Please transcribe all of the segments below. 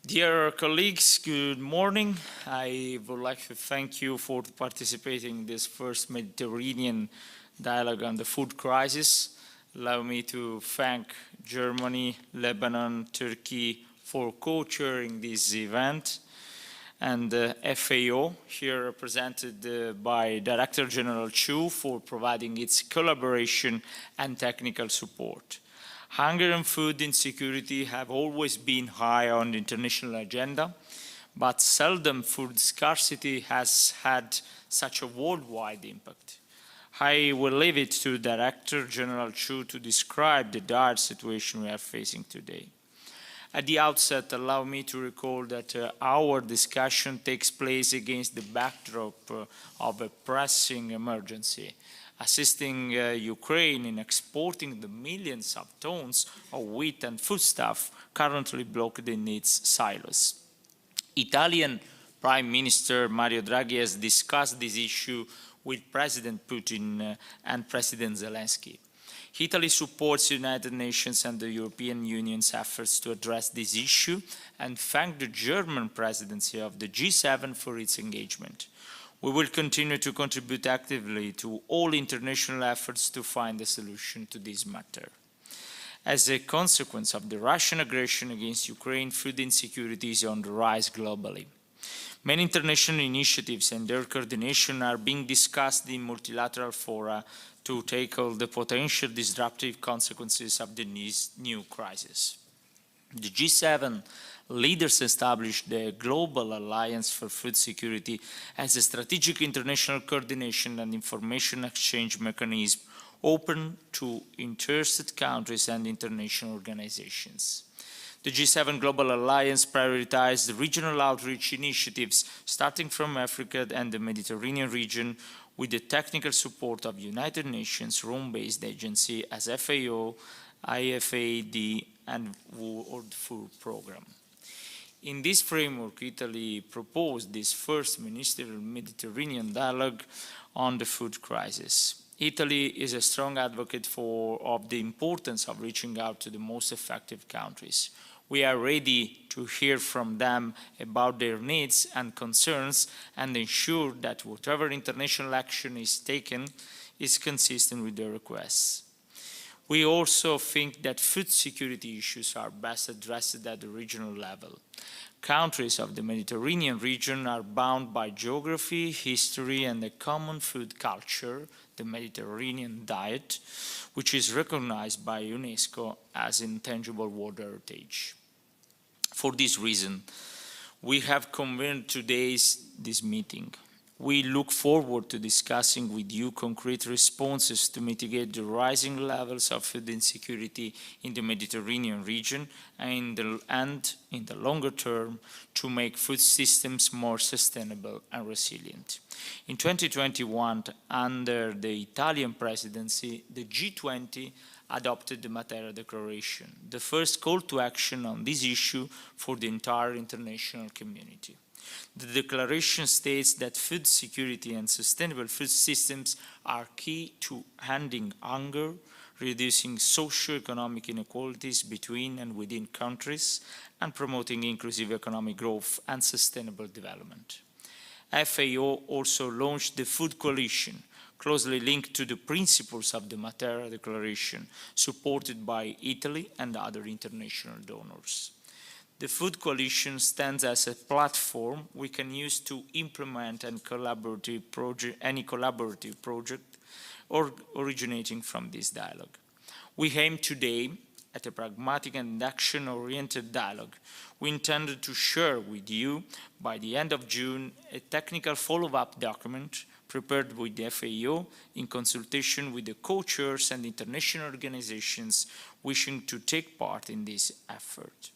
Dear colleagues, good morning. I would like to thank you for participating in this first Mediterranean dialogue on the food crisis. Allow me to thank Germany, Lebanon, Turkey for co-chairing this event, and the FAO, here represented by Director General Chu, for providing its collaboration and technical support. Hunger and food insecurity have always been high on the international agenda, but seldom food scarcity has had such a worldwide impact. I will leave it to Director General Chu to describe the dire situation we are facing today. At the outset, allow me to recall that our discussion takes place against the backdrop of a pressing emergency, assisting Ukraine in exporting the millions of tons of wheat and foodstuff currently blocked in its silos. Italian Prime Minister Mario Draghi has discussed this issue with President Putin and President Zelensky. Italy supports the United Nations and the European Union's efforts to address this issue and thank the German presidency of the G7 for its engagement. We will continue to contribute actively to all international efforts to find a solution to this matter. As a consequence of the Russian aggression against Ukraine, food insecurity is on the rise globally. Many international initiatives and their coordination are being discussed in multilateral fora to tackle the potential disruptive consequences of the new crisis. The G7 leaders established the Global Alliance for Food Security as a strategic international coordination and information exchange mechanism open to interested countries and international organizations. The G7 Global Alliance prioritized regional outreach initiatives starting from Africa and the Mediterranean region with the technical support of United Nations Rome-based agency as FAO, IFAD, and World Food Programme. In this framework, Italy proposed this first Ministerial Mediterranean dialogue on the food crisis. Italy is a strong advocate of the importance of reaching out to the most affected countries. We are ready to hear from them about their needs and concerns and ensure that whatever international action is taken is consistent with their requests. We also think that food security issues are best addressed at the regional level. Countries of the Mediterranean region are bound by geography, history, and a common food culture, the Mediterranean diet, which is recognized by UNESCO as intangible world heritage. For this reason, we have convened this meeting. We look forward to discussing with you concrete responses to mitigate the rising levels of food insecurity in the Mediterranean region and in the longer term to make food systems more sustainable and resilient. In 2021, under the Italian presidency, the G20 adopted the Matera Declaration, the first call to action on this issue for the entire international community. The declaration states that food security and sustainable food systems are key to ending hunger, reducing socio-economic inequalities between and within countries, and promoting inclusive economic growth and sustainable development. FAO also launched the Food Coalition, closely linked to the principles of the Matera Declaration, supported by Italy and other international donors. The Food Coalition stands as a platform we can use to implement any collaborative project originating from this dialogue. We aim today at a pragmatic and action-oriented dialogue. We intended to share with you, by the end of June, a technical follow-up document prepared with the FAO in consultation with the co-chairs and international organizations wishing to take part in this effort.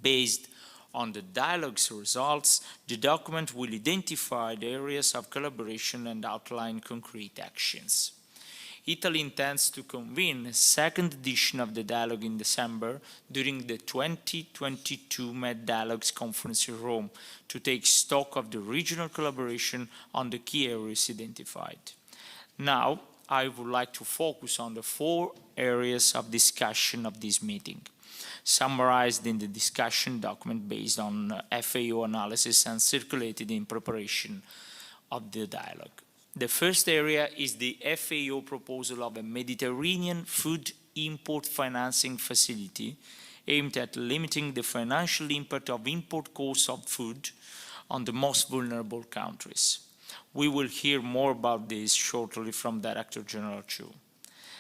Based on the dialogue's results, the document will identify the areas of collaboration and outline concrete actions. Italy intends to convene a second edition of the dialogue in December during the 2022 Med Dialogues Conference in Rome to take stock of the regional collaboration on the key areas identified. Now, I would like to focus on the 4 areas of discussion of this meeting. summarized in the discussion document based on FAO analysis and circulated in preparation of the dialogue. The first area is the FAO proposal of a Mediterranean food import financing facility aimed at limiting the financial impact of import costs of food on the most vulnerable countries. We will hear more about this shortly from Director General Chu.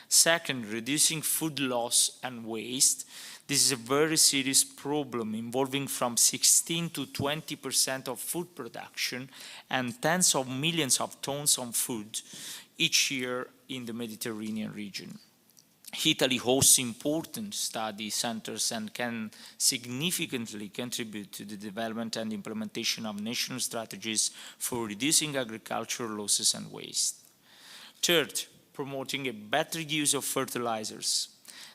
Second, reducing food loss and waste. This is a very serious problem involving from 16 to 20% of food production and tens of millions of tons of food each year in the Mediterranean region. Italy hosts important study centers and can significantly contribute to the development and implementation of national strategies for reducing agricultural losses and waste. Third, promoting a better use of fertilizers.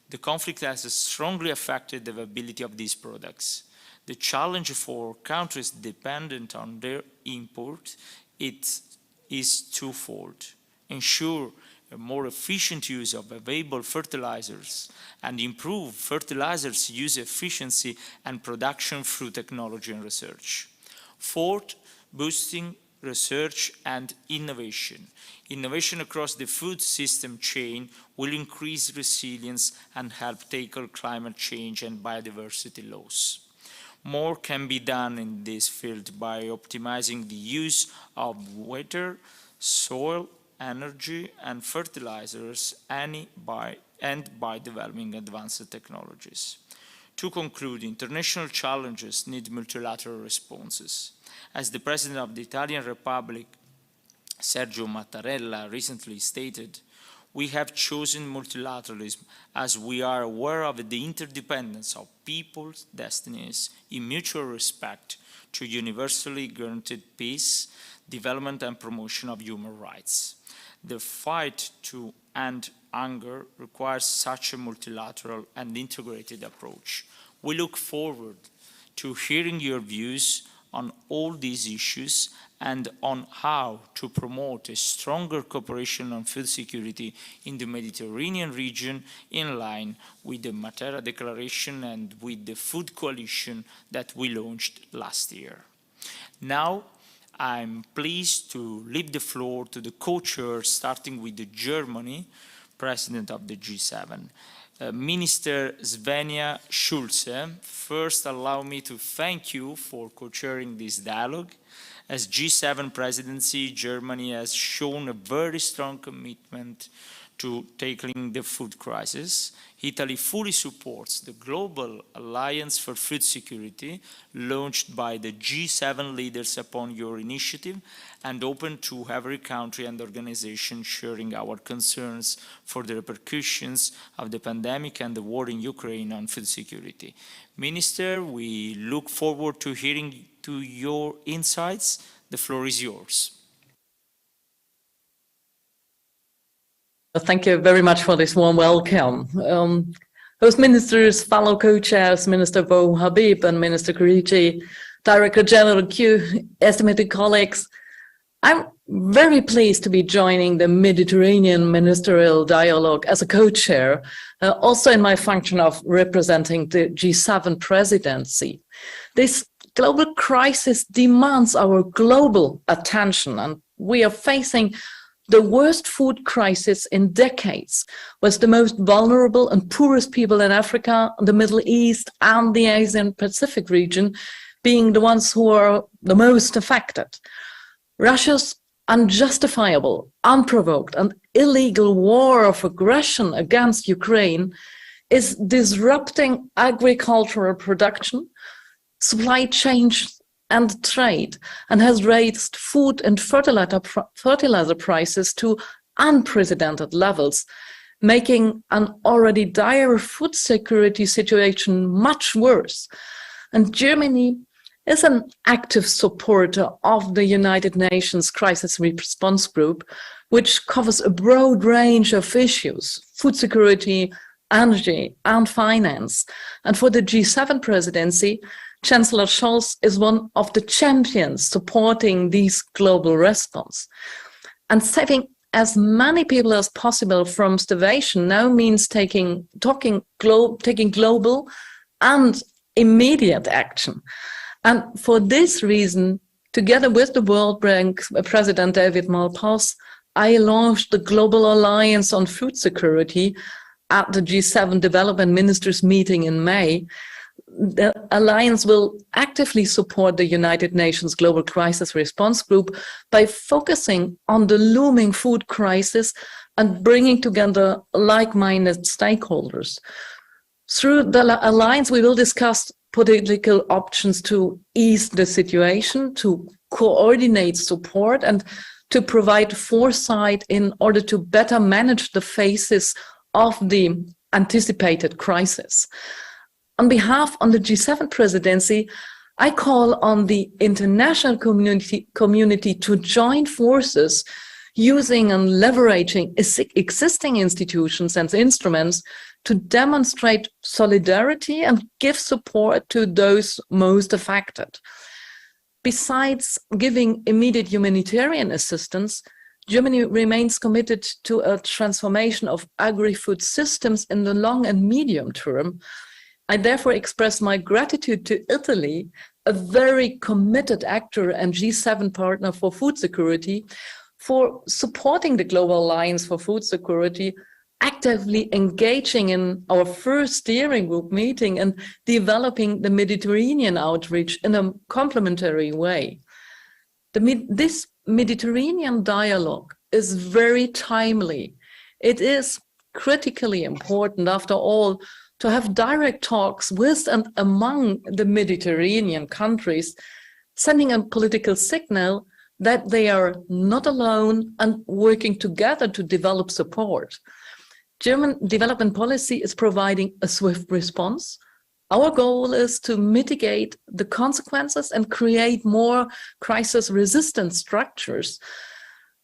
The conflict has strongly affected the availability of these products. The challenge for countries dependent on their import is twofold. Ensure a more efficient use of available fertilizers and improve fertilizers' use efficiency and production through technology and research. Fourth, boosting research and innovation. Innovation across the food system chain will increase resilience and help tackle climate change and biodiversity loss. More can be done in this field by optimizing the use of water, soil, energy and fertilizers and by developing advanced technologies. To conclude, international challenges need multilateral responses. As the President of the Italian Republic, Sergio Mattarella, recently stated, we have chosen multilateralism as we are aware of the interdependence of people's destinies in mutual respect to universally guaranteed peace, development and promotion of human rights. The fight to end hunger requires such a multilateral and integrated approach. We look forward to hearing your views on all these issues and on how to promote a stronger cooperation on food security in the Mediterranean region in line with the Matera Declaration and with the Food Coalition that we launched last year. Now, I'm pleased to leave the floor to the co-chairs, starting with the Germany, President of the G7. Minister Svenja Schulze, first allow me to thank you for co-chairing this dialogue. As G7 presidency, Germany has shown a very strong commitment to tackling the food crisis. Italy fully supports the Global Alliance for Food Security, launched by the G7 leaders upon your initiative, and open to every country and organization sharing our concerns for the repercussions of the pandemic and the war in Ukraine on food security. Minister, we look forward to hearing to your insights. The floor is yours. Thank you very much for this warm welcome. Host ministers, fellow co-chairs, Minister Bo Habib and Minister Karici, Director General Q, estimated colleagues, I'm very pleased to be joining the Mediterranean Ministerial Dialogue as a co-chair, also in my function of representing the G7 presidency. This global crisis demands our global attention, and we are facing the worst food crisis in decades, with the most vulnerable and poorest people in Africa, the Middle East, and the Asian Pacific region being the ones who are the most affected. Russia's unjustifiable, unprovoked, and illegal war of aggression against Ukraine is disrupting agricultural production, supply chains, and trade, and has raised food and fertilizer prices to unprecedented levels, making an already dire food security situation much worse. And Germany is an active supporter of the United Nations Crisis Response Group, which covers a broad range of issues: food security, energy, and finance. And for the G7 presidency, Chancellor Scholz is one of the champions supporting these global response. And saving as many people as possible from starvation now means taking global and immediate action. And for this reason, together with the World Bank President David Malpass, I launched the Global Alliance on Food Security at the G7 Development Ministers meeting in May. The alliance will actively support the United Nations Global Crisis Response Group by focusing on the looming food crisis and bringing together like-minded stakeholders. Through the alliance, we will discuss political options to ease the situation, to coordinate support, and to provide foresight in order to better manage the phases of the anticipated crisis. On behalf of the G7 presidency, I call on the international community to join forces using and leveraging existing institutions and instruments to demonstrate solidarity and give support to those most affected. Besides giving immediate humanitarian assistance, Germany remains committed to a transformation of agri-food systems in the long and medium term. I therefore express my gratitude to Italy, a very committed actor and G7 partner for food security, for supporting the Global Alliance for Food Security, actively engaging in our first steering group meeting and developing the Mediterranean outreach in a complementary way. This Mediterranean dialogue is very timely. It is critically important, after all, to have direct talks with and among the Mediterranean countries, sending a political signal that they are not alone and working together to develop support. German development policy is providing a swift response. Our goal is to mitigate the consequences and create more crisis-resistant structures.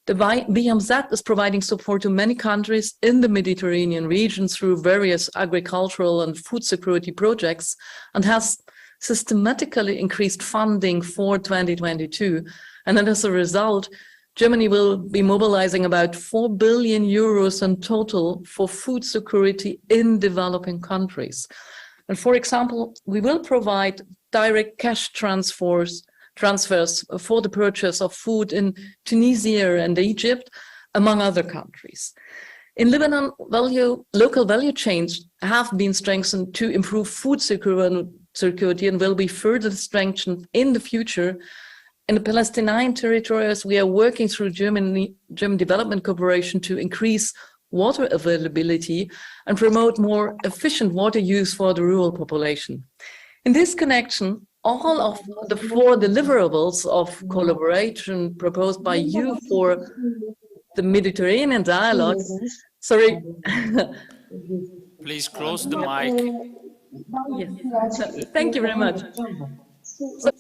The BMZ is providing support to many countries in the Mediterranean region through various agricultural and food security projects and has systematically increased funding for 2022. And then as a result, Germany will be mobilizing about 4 billion euros in total for food security in developing countries. And for example, we will provide direct cash transfers for the purchase of food in Tunisia and Egypt, among other countries. In Lebanon, local value chains have been strengthened to improve food security and will be further strengthened in the future. In the Palestinian territories, we are working through German Development Cooperation to increase water availability and promote more efficient water use for the rural population. In this connection, all of the 4 deliverables of collaboration proposed by you for the Mediterranean dialogue, sorry. Please close the mic. Yes. Thank you very much. So,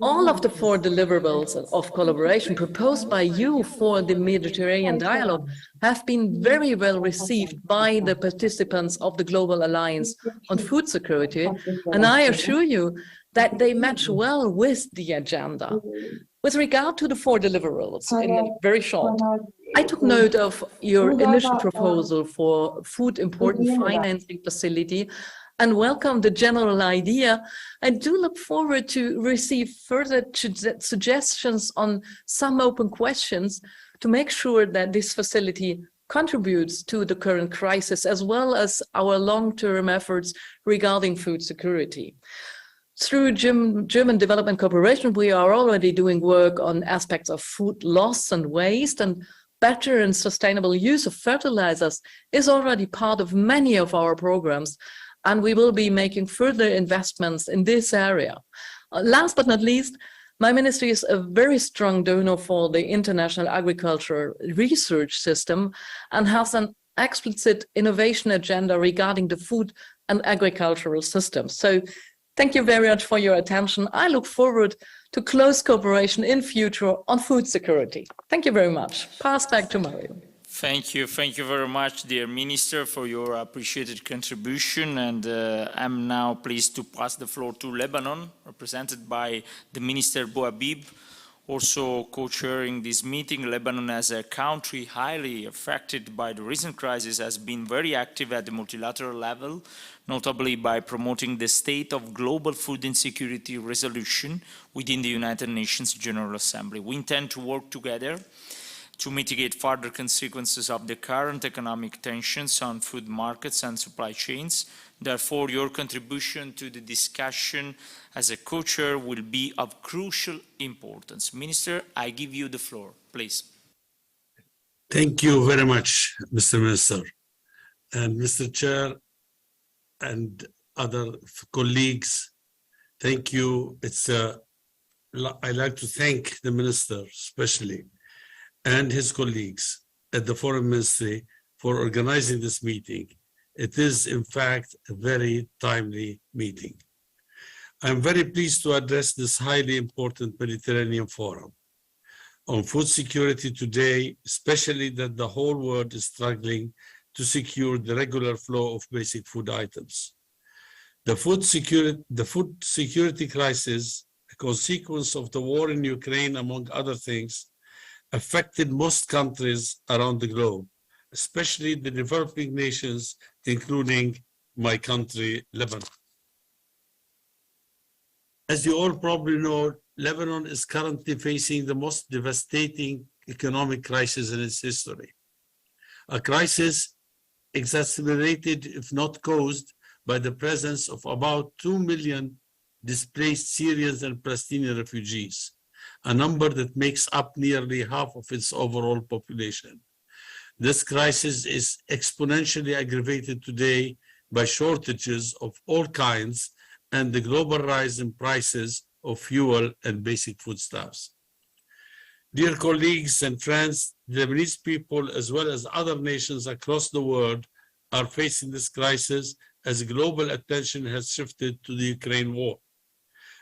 all of the 4 deliverables of collaboration proposed by you for the Mediterranean dialogue have been very well received by the participants of the Global Alliance on Food Security, and I assure you that they match well with the agenda. With regard to the 4 deliverables, in very short, I took note of your initial proposal for food important financing facility and welcome the general idea. I do look forward to receive further suggestions on some open questions to make sure that this facility contributes to the current crisis as well as our long-term efforts regarding food security. Through German Development Cooperation, we are already doing work on aspects of food loss and waste, and better and sustainable use of fertilizers is already part of many of our programs, and we will be making further investments in this area. Last but not least, my ministry is a very strong donor for the International Agriculture Research System and has an explicit innovation agenda regarding the food and agricultural systems. So thank you very much for your attention. I look forward to close cooperation in future on food security. Thank you very much. Pass back to Maio. Thank you very much, dear Minister, for your appreciated contribution. And I'm now pleased to pass the floor to Lebanon, represented by the Minister Bouhabib, Also co-chairing this meeting. Lebanon, as a country highly affected by the recent crisis, has been very active at the multilateral level, notably by promoting the State of Global Food Insecurity resolution within the United Nations General Assembly. We intend to work together to mitigate further consequences of the current economic tensions on food markets and supply chains. Therefore, your contribution to the discussion as a co-chair will be of crucial importance. Minister, I give you the floor, please. Thank you very much, Mr. Minister. And Mr. Chair and other colleagues, thank you. I'd like to thank the Minister especially and his colleagues at the Foreign Ministry for organizing this meeting. It is, in fact, a very timely meeting. I'm very pleased to address this highly important Mediterranean Forum on food security today, especially that the whole world is struggling to secure the regular flow of basic food items. The food security crisis, a consequence of the war in Ukraine, among other things, affected most countries around the globe, especially the developing nations, including my country, Lebanon. As you all probably know, Lebanon is currently facing the most devastating economic crisis in its history. A crisis exacerbated, if not caused, by the presence of about 2 million displaced Syrians and Palestinian refugees, a number that makes up nearly half of its overall population. This crisis is exponentially aggravated today by shortages of all kinds and the global rise in prices of fuel and basic foodstuffs. Dear colleagues and friends, the Lebanese people, as well as other nations across the world, are facing this crisis as global attention has shifted to the Ukraine war,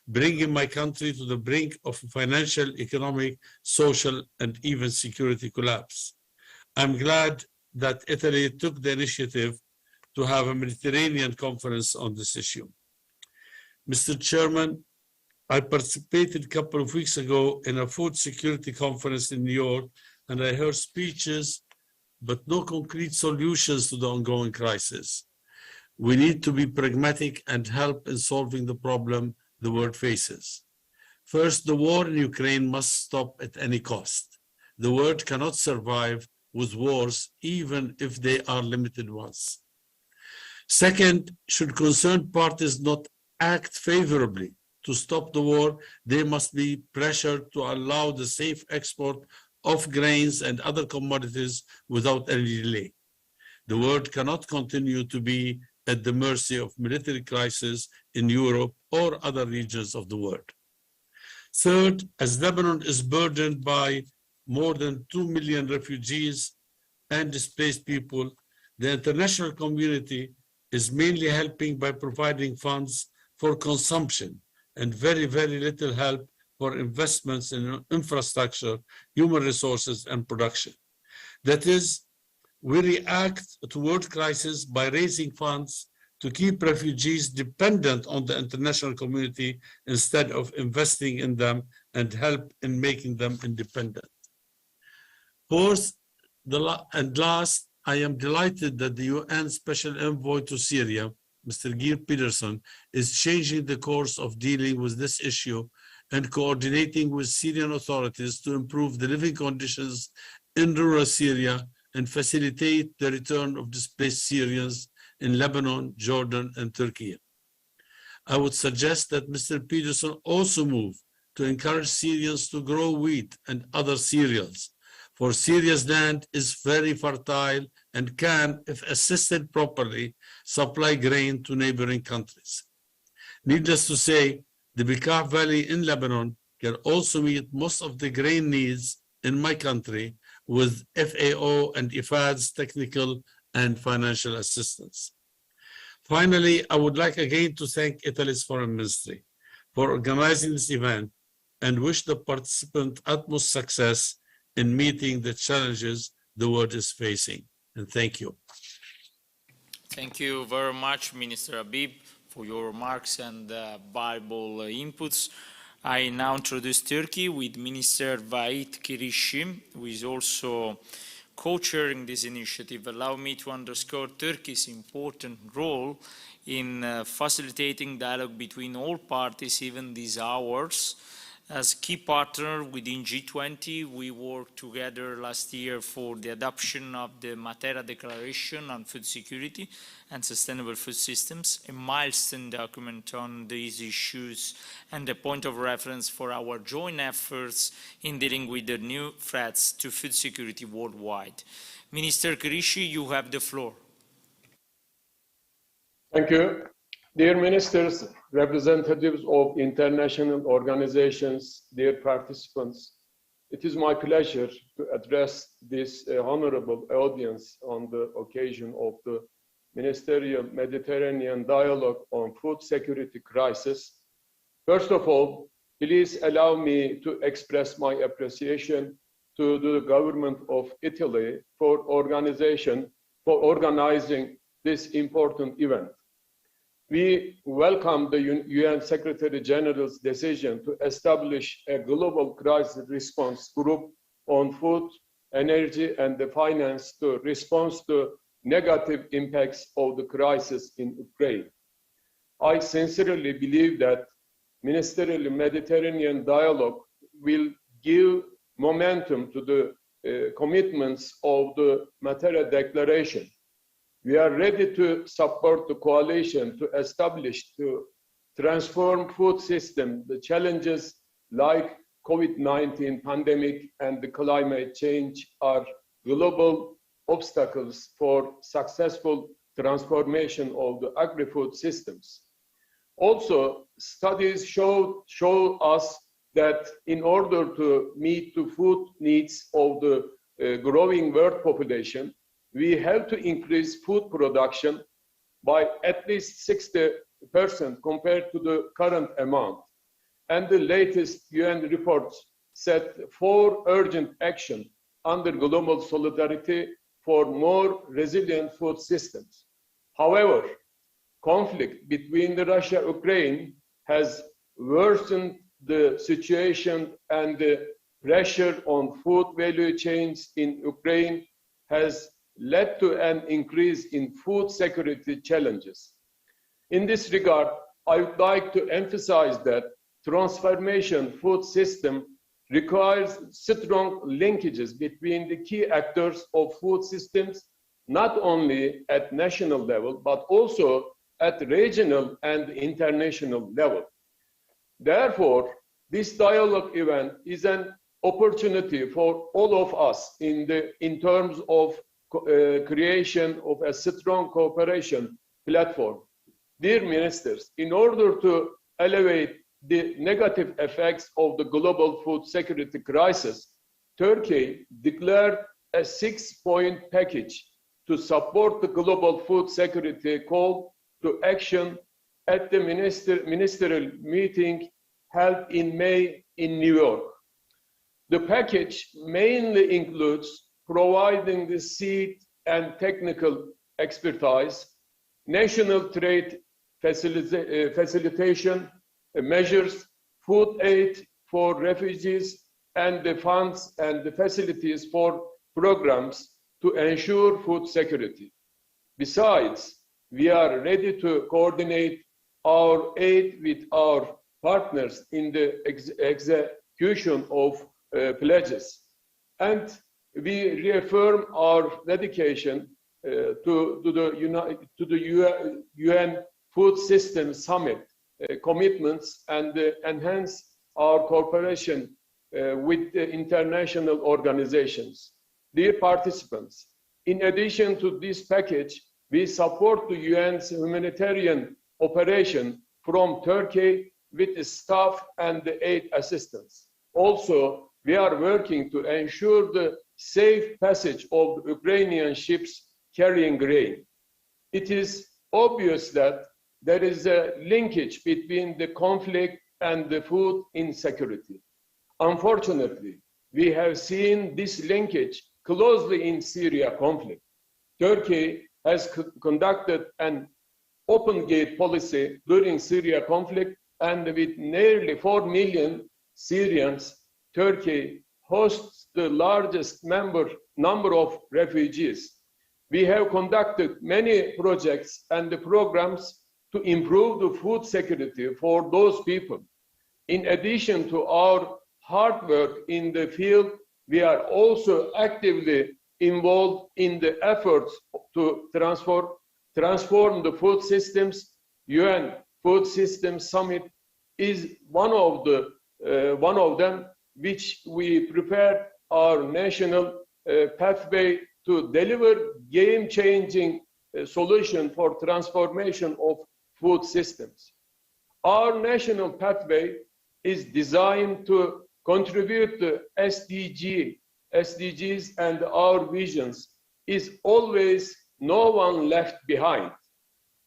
bringing my country to the brink of financial, economic, social, and even security collapse. I'm glad that Italy took the initiative to have a Mediterranean conference on this issue. Mr. Chairman, I participated a couple of weeks ago in a food security conference in New York, and I heard speeches, but no concrete solutions to the ongoing crisis. We need to be pragmatic and help in solving the problem the world faces. First, the war in Ukraine must stop at any cost. The world cannot survive with wars, even if they are limited ones. Second, should concerned parties not act favorably to stop the war, they must be pressured to allow the safe export of grains and other commodities without any delay. The world cannot continue to be at the mercy of military crisis in Europe or other regions of the world. Third, as Lebanon is burdened by more than 2 million refugees and displaced people, the international community is mainly helping by providing funds for consumption and very, very little help for investments in infrastructure, human resources, and production. That is, we react to world crisis by raising funds to keep refugees dependent on the international community instead of investing in them and help in making them independent. Fourth, and last, I am delighted that the UN Special Envoy to Syria, Mr. Geir Pedersen, is changing the course of dealing with this issue and coordinating with Syrian authorities to improve the living conditions in rural Syria and facilitate the return of displaced Syrians in Lebanon, Jordan, and Turkey. I would suggest that Mr. Pedersen also move to encourage Syrians to grow wheat and other cereals, for Syria's land is very fertile and can, if assisted properly, supply grain to neighboring countries. Needless to say, the Bekaa Valley in Lebanon can also meet most of the grain needs in my country with FAO and IFAD's technical and financial assistance. Finally, I would like again to thank Italy's Foreign Ministry for organizing this event and wish the participant utmost success in meeting the challenges the world is facing. And thank you. Thank you very much, Minister Habib, for your remarks and valuable inputs. I now introduce Turkey with Minister Vahit Kirişim, who is also co-chairing this initiative. Allow me to underscore Turkey's important role in facilitating dialogue between all parties, even these hours. As key partner within G20, we worked together last year for the adoption of the Matera Declaration on Food Security and Sustainable Food Systems, a milestone document on these issues and a point of reference for our joint efforts in dealing with the new threats to food security worldwide. Minister Kirishi, you have the floor. Thank you. Dear ministers, representatives of international organizations, dear participants, it is my pleasure to address this honorable audience on the occasion of the Ministerial Mediterranean Dialogue on Food Security Crisis. First of all, please allow me to express my appreciation to the government of Italy for organizing this important event. We welcome the UN Secretary General's decision to establish a global crisis response group on food, energy, and the finance to respond to negative impacts of the crisis in Ukraine. I sincerely believe that Ministerial Mediterranean Dialogue will give momentum to the commitments of the Matera Declaration. We are ready to support the coalition to establish, to transform food system. The challenges like COVID-19 pandemic and the climate change are global obstacles for successful transformation of the agri-food systems. Also, studies show us that in order to meet the food needs of the growing world population, we have to increase food production by at least 60% compared to the current amount. And the latest UN reports set 4 urgent actions under global solidarity for more resilient food systems. However, conflict between Russia and Ukraine has worsened the situation, and the pressure on food value chains in Ukraine has led to an increase in food security challenges. In this regard, I would like to emphasize that transformation food system requires strong linkages between the key actors of food systems, not only at national level, but also at regional and international level. Therefore, this dialogue event is an opportunity for all of us in terms of creation of a strong cooperation platform. Dear ministers, in order to elevate the negative effects of the global food security crisis, Turkey declared a 6-point package to support the global food security call to action at the ministerial meeting held in May in New York. The package mainly includes providing the seed and technical expertise, national trade facilitation measures, food aid for refugees, and the funds and the facilities for programs to ensure food security. Besides, we are ready to coordinate our aid with our partners in the execution of pledges. And we reaffirm our dedication to the UN Food System Summit commitments and enhance our cooperation with the international organizations. Dear participants, in addition to this package, we support the UN's humanitarian operation from Turkey with the staff and the aid assistance. Also, we are working to ensure the safe passage of Ukrainian ships carrying grain. It is obvious that there is a linkage between the conflict and the food insecurity. Unfortunately, we have seen this linkage closely in Syria conflict. Turkey has conducted an open gate policy during Syria conflict and with nearly 4 million Syrians, Turkey hosts the largest number of refugees. We have conducted many projects and programs to improve the food security for those people. In addition to our hard work in the field, we are also actively involved in the efforts to transform the food systems. UN Food Systems Summit is one of them, which we prepare our national pathway to deliver game-changing solution for transformation of food systems. Our national pathway is designed to contribute to SDGs and our visions is always no one left behind.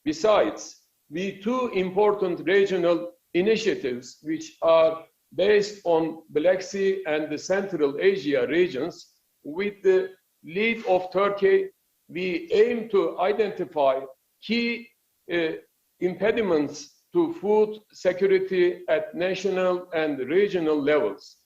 Besides, the two important regional initiatives which are based on Black Sea and the Central Asia regions, with the lead of Turkey, we aim to identify key impediments to food security at national and regional levels.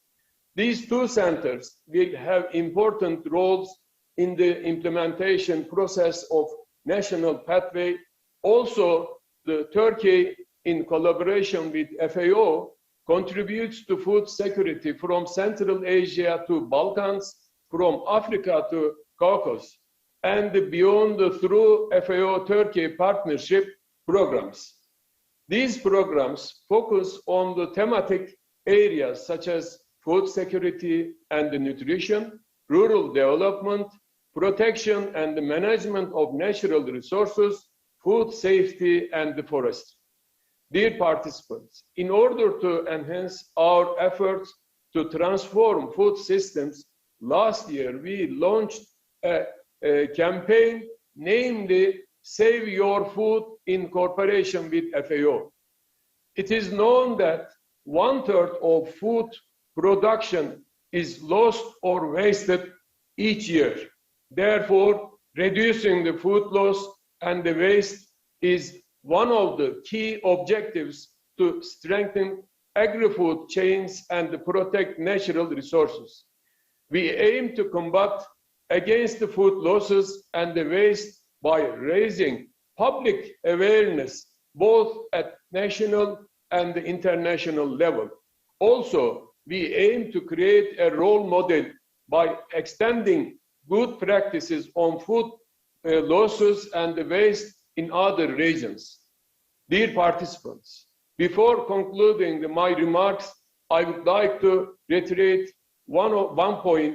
These two centers will have important roles in the implementation process of national pathway. Also, the Turkey, in collaboration with FAO, contributes to food security from Central Asia to Balkans, from Africa to Caucasus, and beyond through FAO-Turkey partnership programs. These programs focus on the thematic areas such as food security and nutrition, rural development, protection and management of natural resources, food safety, and forestry. Dear participants, in order to enhance our efforts to transform food systems, last year we launched a campaign, namely Save Your Food, in cooperation with FAO. It is known that 1/3 of food production is lost or wasted each year. Therefore, reducing the food loss and the waste is one of the key objectives to strengthen agri-food chains and protect natural resources. We aim to combat against the food losses and the waste by raising public awareness both at national and international level. Also, we aim to create a role model by extending good practices on food losses and waste in other regions. Dear participants, before concluding my remarks, I would like to reiterate one point.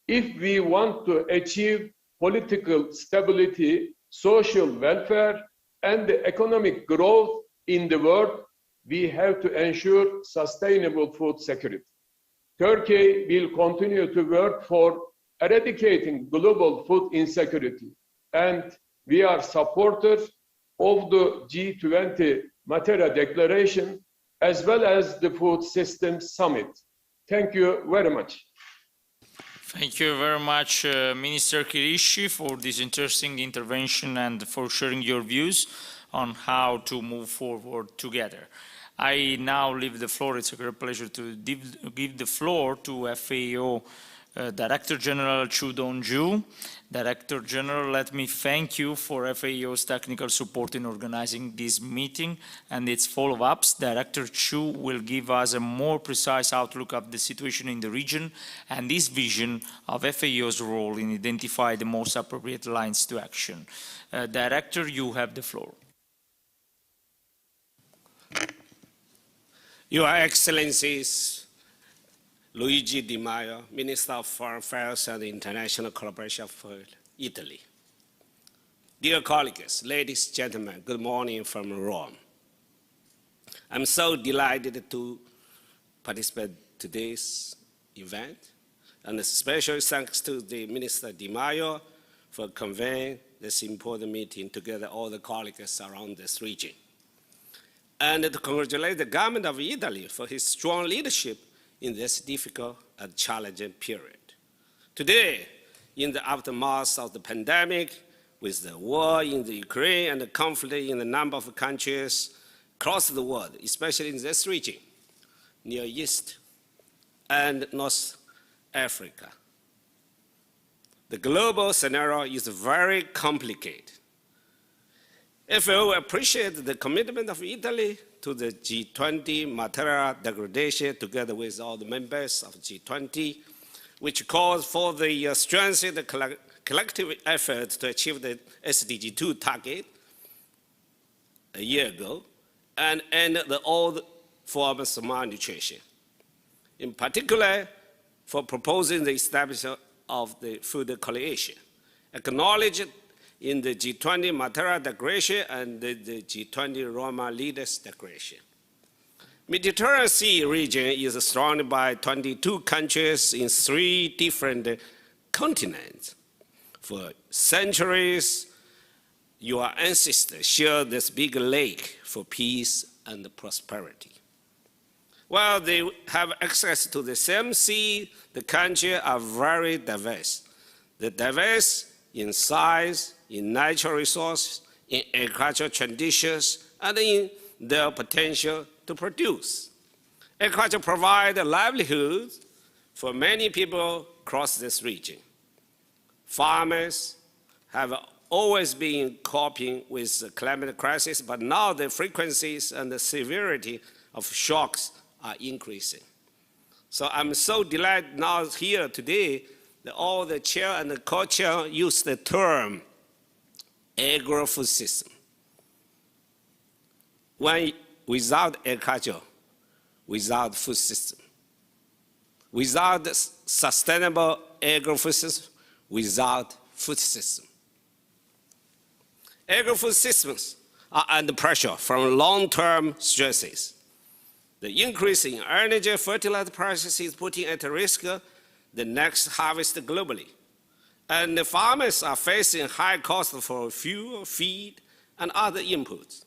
If we want to achieve political stability, social welfare, and economic growth in the world, we have to ensure sustainable food security. Turkey will continue to work for eradicating global food insecurity, and we are supporters of the G20 Matera Declaration as well as the Food Systems Summit. Thank you very much. Thank you very much, Minister Kirishi, for this interesting intervention and for sharing your views on how to move forward together. I now leave the floor. It's a great pleasure to give the floor to FAO Director General Chu Dong-ju. Director General, let me thank you for FAO's technical support in organizing this meeting and its follow-ups. Director Chu will give us a more precise outlook of the situation in the region and this vision of FAO's role in identifying the most appropriate lines to action. Director, you have the floor. Your Excellencies, Luigi Di Maio, Minister of Foreign Affairs and International Collaboration for Italy. Dear colleagues, ladies and gentlemen, good morning from Rome. I'm so delighted to participate in today's event, and a special thanks to the Minister Di Maio for convening this important meeting together all the colleagues around this region. And to congratulate the government of Italy for his strong leadership in this difficult and challenging period. Today, in the aftermath of the pandemic, with the war in the Ukraine and the conflict in a number of countries, across the world, especially in this region, Near East and North Africa. The global scenario is very complicated. FAO appreciates the commitment of Italy to the G20 material degradation together with all the members of G20, which calls for the strengthened collective effort to achieve the SDG 2 target a year ago and end the old forms of malnutrition. In particular, for proposing the establishment of the Food Coalition, acknowledged in the G20 Material Declaration and the G20 Roma Leaders Declaration. Mediterranean Sea region is surrounded by 22 countries in 3 different continents. For centuries, your ancestors shared this big lake for peace and prosperity. While they have access to the same sea, the countries are very diverse. They're diverse in size, in natural resources, in agricultural traditions, and in their potential to produce. Agriculture provides livelihoods for many people across this region. Farmers have always been coping with the climate crisis, but now the frequencies and the severity of shocks are increasing. So I'm so delighted now here today that all the chair and the co-chair use the term agro-food system. When without agriculture, without food system, without sustainable agro-food system, without food system. Agro-food systems are under pressure from long-term stresses. The increase in energy fertilizer prices is putting at risk the next harvest globally. And the farmers are facing high costs for fuel, feed, and other inputs.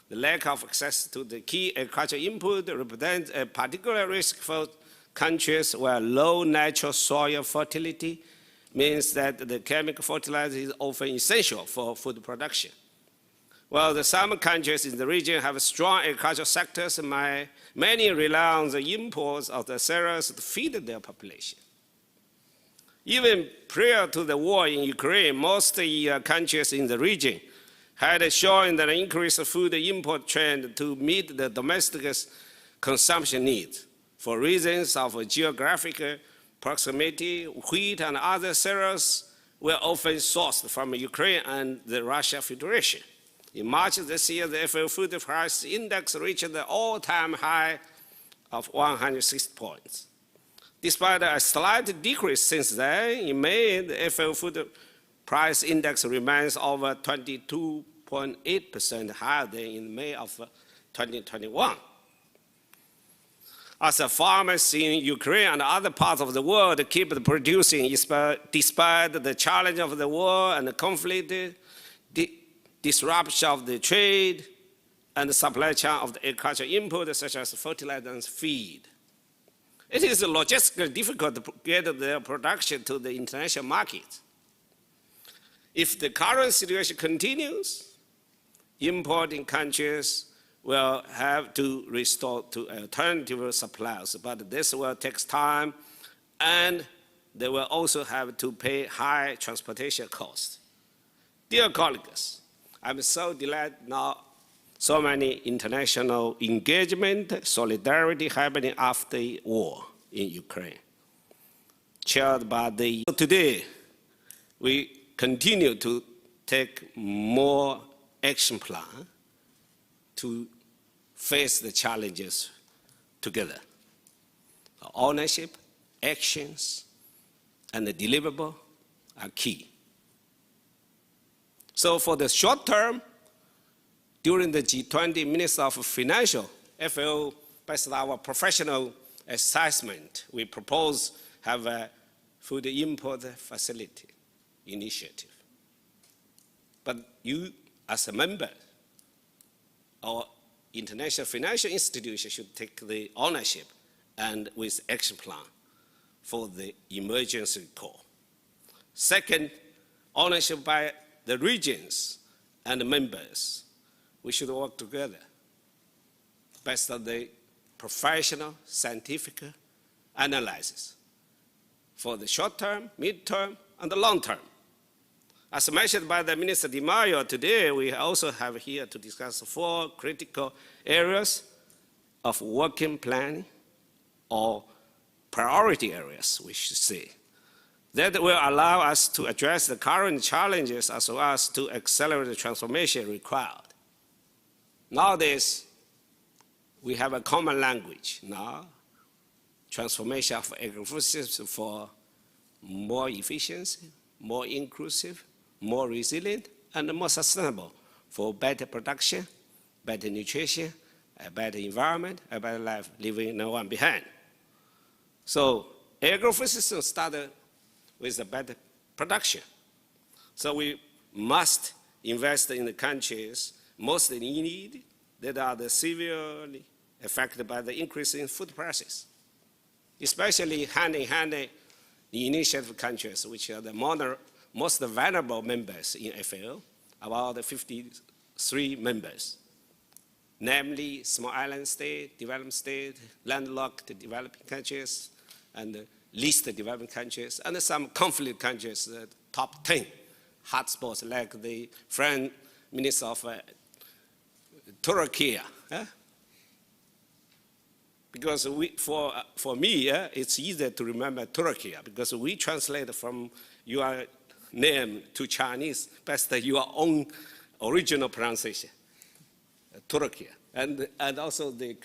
The lack of access to the key agricultural input represents a particular risk for countries where low natural soil fertility means that the chemical fertilizer is often essential for food production. While some countries in the region have strong agricultural sectors, many rely on the imports of the cereals to feed their population. Even prior to the war in Ukraine, most countries in the region had shown an increased food import trend to meet the domestic consumption needs. For reasons of geographic proximity, wheat and other cereals were often sourced from Ukraine and the Russia Federation. In March this year, the FAO Food Price Index reached the all-time high of 106 points. Despite a slight decrease since then, in May, the FAO Food Price Index remains over 22.8% higher than in May of 2021. As the farmers in Ukraine and other parts of the world keep producing despite the challenge of the war and the conflict, disruption of the trade, and the supply chain of the agricultural input such as fertilizer and feed. It is logistically difficult to get their production to the international market. If the current situation continues, importing countries will have to restore to alternative supplies, but this will take time, and they will also have to pay high transportation costs. Dear colleagues, I'm so delighted now so many international engagement, solidarity happening after the war in Ukraine, chaired by the. Today, we continue to take more action plan to face the challenges together. Ownership, actions, and the deliverable are key. So for the short term, during the G20 Minister of Financial, FAO, based on our professional assessment, we propose have a food import facility initiative. But you, as a member, our international financial institution should take the ownership and with action plan for the emergency call. Second, ownership by the regions and the members. We should work together based on the professional scientific analysis for the short term, mid-term, and the long term. As mentioned by the Minister Di Maio today, we also have here to discuss 4 critical areas of working planning, or priority areas, we should say, that will allow us to address the current challenges as well as to accelerate the transformation required. Nowadays, we have a common language now, transformation of agriculture for more efficiency, more inclusive, more resilient, and more sustainable for better production, better nutrition, a better environment, a better life, leaving no one behind. So agriculture system started with a better production. So we must invest in the countries most in need that are severely affected by the increase in food prices, especially hand-in-hand the initiative countries, which are the most vulnerable members in FAO, about 53 members, namely small island state, developing state, landlocked developing countries, and least developing countries, and some conflict countries, top 10 hotspots, like the Foreign Minister of Turkey. Because for me, it's easier to remember Turkey, because we translate from your name to Chinese, best your own original pronunciation, Turkey. And also the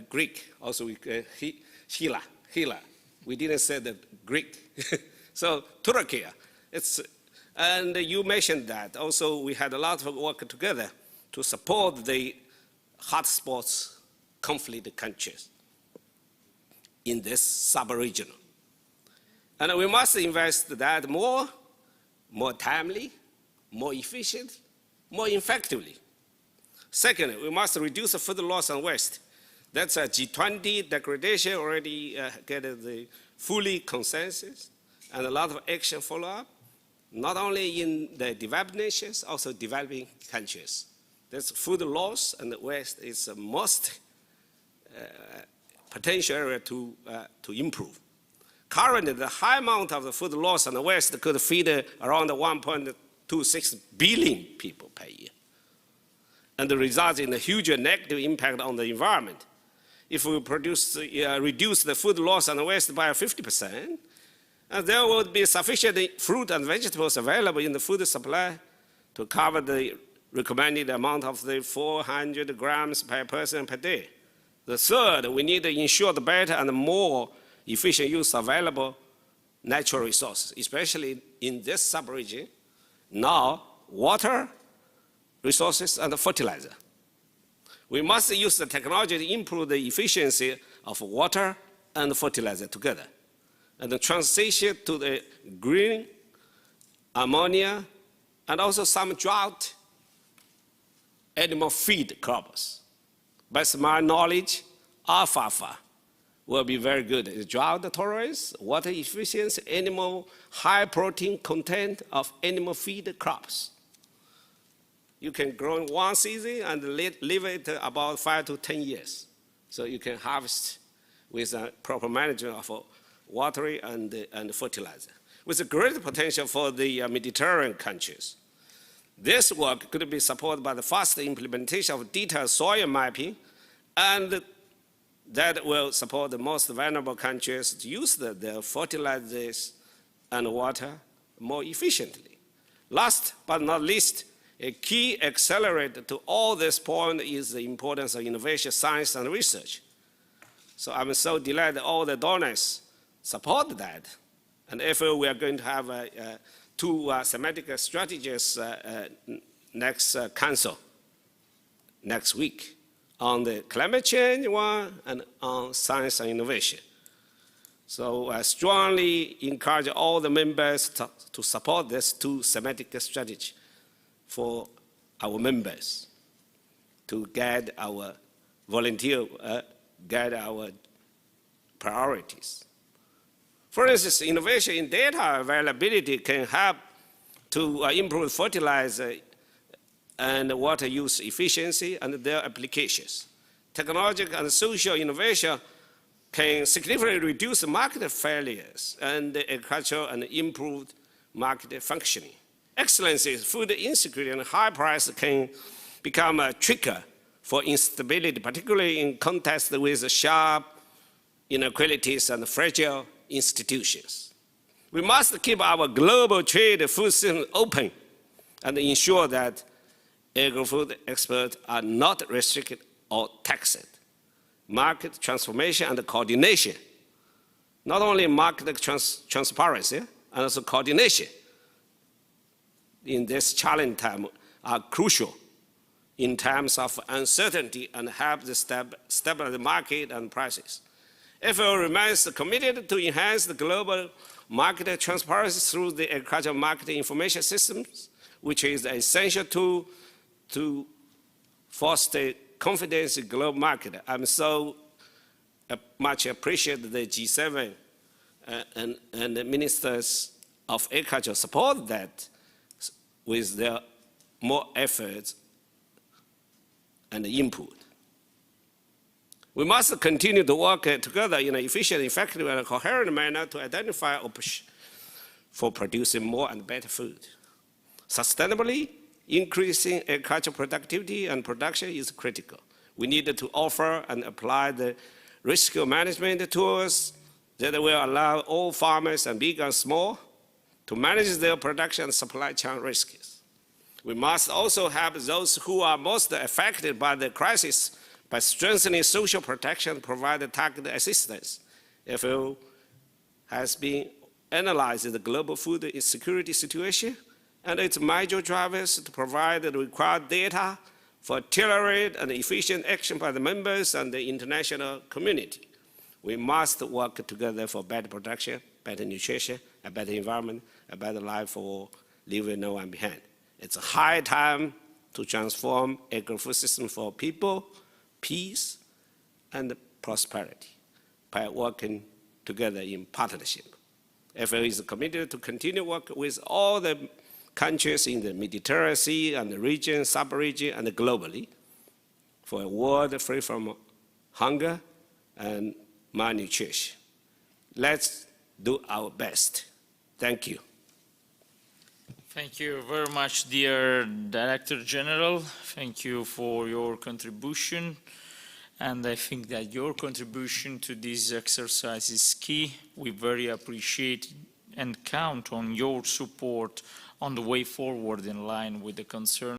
Greek, also Hila. We didn't say the Greek. So Turkey, and you mentioned that. Also, we had a lot of work together to support the hotspots conflict countries in this sub-region. And we must invest that more timely, more efficient, more effectively. Second, we must reduce the food loss and waste. That's a G20 declaration already get the fully consensus, and a lot of action follow-up, not only in the developed nations, also developing countries. That's food loss and waste is the most potential area to improve. Currently, the high amount of the food loss and waste could feed around 1.26 billion people per year, and results in a huge negative impact on the environment. If we reduce the food loss and waste by 50%, and there would be sufficient fruit and vegetables available in the food supply to cover the recommended amount of the 400 grams per person per day. The third, we need to ensure the better and more efficient use of available natural resources, especially in this sub-region. Now, water, resources, and fertilizer. We must use the technology to improve the efficiency of water and fertilizer together, and the transition to the green ammonia, and also some drought animal feed crops. By my knowledge, alfalfa will be very good. It's drought tolerance, water efficiency, animal high protein content of animal feed crops. You can grow in one season and leave it about 5 to 10 years. So you can harvest with a proper management of water and fertilizer, with a great potential for the Mediterranean countries. This work could be supported by the fast implementation of detailed soil mapping, and that will support the most vulnerable countries to use their fertilizers and water more efficiently. Last but not least, a key accelerator to all this point is the importance of innovation, science, and research. So I'm so delighted all the donors support that. And if we are going to have 2 thematic strategies next council, next week, on the climate change one and on science and innovation. So I strongly encourage all the members to support this 2 thematic strategies for our members to guide our volunteer, guide our priorities. For instance, innovation in data availability can help to improve fertilizer and water use efficiency and their applications. technological and social innovation can significantly reduce market failures and agricultural and improved market functioning. Excellency, food insecurity and high price can become a trigger for instability, particularly in context with sharp inequalities and fragile institutions. We must keep our global trade food system open and ensure that agri-food exports are not restricted or taxed. Market transformation and coordination, not only market transparency, and also coordination in this challenging time are crucial in times of uncertainty and help to stabilize the market and prices. FAO remains committed to enhance the global market transparency through the agricultural market information systems, which is an essential tool to foster confidence in global market. I'm so much appreciate the G7 and the ministers of agriculture support that with their more efforts and input. We must continue to work together in an efficient, effective, and coherent manner to identify opportunities for producing more and better food. Sustainably increasing agricultural productivity and production is critical. We need to offer and apply the risk management tools that will allow all farmers, and big and small, to manage their production and supply chain risks. We must also help those who are most affected by the crisis by strengthening social protection and provide targeted assistance. FAO has been analyzing the global food insecurity situation and its major drivers to provide the required data for tailored and efficient action by the members and the international community. We must work together for better production, better nutrition, a better environment, a better life for leaving no one behind. It's a high time to transform agri-food system for people, peace, and prosperity by working together in partnership. FAO is committed to continue work with all the countries in the Mediterranean Sea and the region, sub-region, and globally for a world free from hunger and malnutrition. Let's do our best. Thank you. Thank you very much, dear Director General. Thank you for your contribution. And I think that your contribution to this exercise is key. We very appreciate and count on your support on the way forward in line with the concern